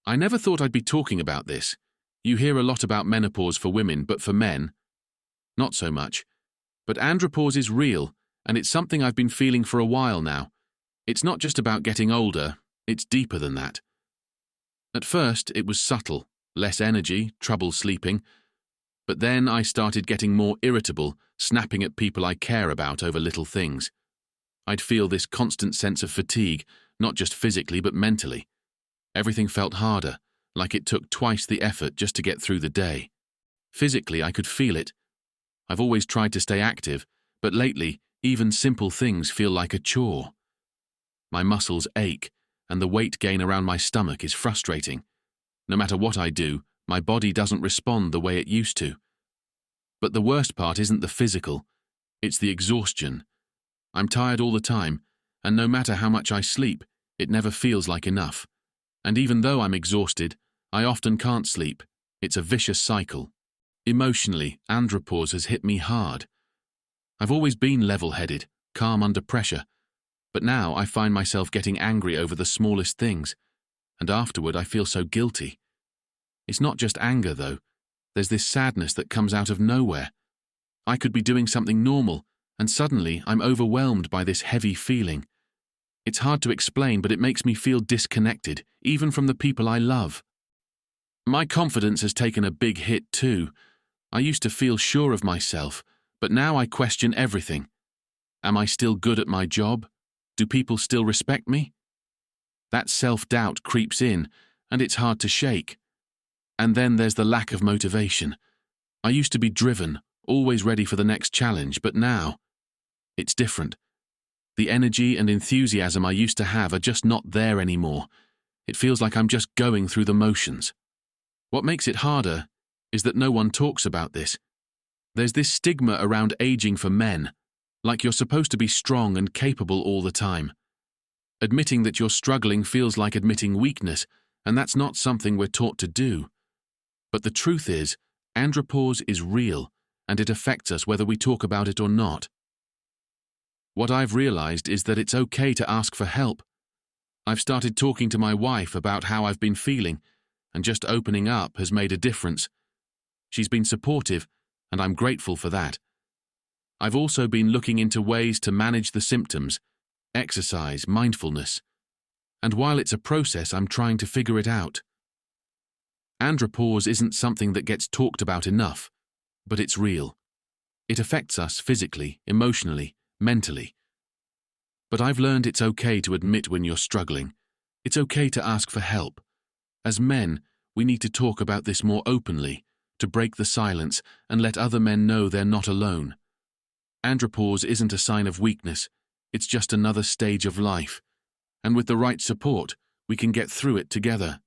I never thought I'd be talking about this. You hear a lot about menopause for women, but for men, not so much. But andropause is real, and it's something I've been feeling for a while now. It's not just about getting older, it's deeper than that. At first, it was subtle, less energy, trouble sleeping. But then I started getting more irritable, snapping at people I care about over little things. I'd feel this constant sense of fatigue, not just physically but mentally. Everything felt harder, like it took twice the effort just to get through the day. Physically, I could feel it. I've always tried to stay active, but lately, even simple things feel like a chore. My muscles ache, and the weight gain around my stomach is frustrating. No matter what I do, my body doesn't respond the way it used to. But the worst part isn't the physical, it's the exhaustion. I'm tired all the time, and no matter how much I sleep, it never feels like enough. And even though I'm exhausted, I often can't sleep. It's a vicious cycle. Emotionally, andropause has hit me hard. I've always been level-headed, calm under pressure, but now I find myself getting angry over the smallest things, and afterward I feel so guilty. It's not just anger, though. There's this sadness that comes out of nowhere. I could be doing something normal, and suddenly I'm overwhelmed by this heavy feeling. It's hard to explain, but it makes me feel disconnected, even from the people I love. My confidence has taken a big hit too. I used to feel sure of myself, but now I question everything. Am I still good at my job? Do people still respect me? That self-doubt creeps in, and it's hard to shake. And then there's the lack of motivation. I used to be driven, always ready for the next challenge, but now, it's different. The energy and enthusiasm I used to have are just not there anymore. It feels like I'm just going through the motions. What makes it harder is that no one talks about this. There's this stigma around aging for men, like you're supposed to be strong and capable all the time. Admitting that you're struggling feels like admitting weakness, and that's not something we're taught to do. But the truth is, andropause is real, and it affects us whether we talk about it or not. What I've realized is that it's okay to ask for help. I've started talking to my wife about how I've been feeling, and just opening up has made a difference. She's been supportive, and I'm grateful for that. I've also been looking into ways to manage the symptoms, exercise, mindfulness. And while it's a process, I'm trying to figure it out. Andropause isn't something that gets talked about enough, but it's real. It affects us physically, emotionally, mentally. But I've learned it's okay to admit when you're struggling. It's okay to ask for help. As men, we need to talk about this more openly, to break the silence and let other men know they're not alone. Andropause isn't a sign of weakness, it's just another stage of life. And with the right support, we can get through it together.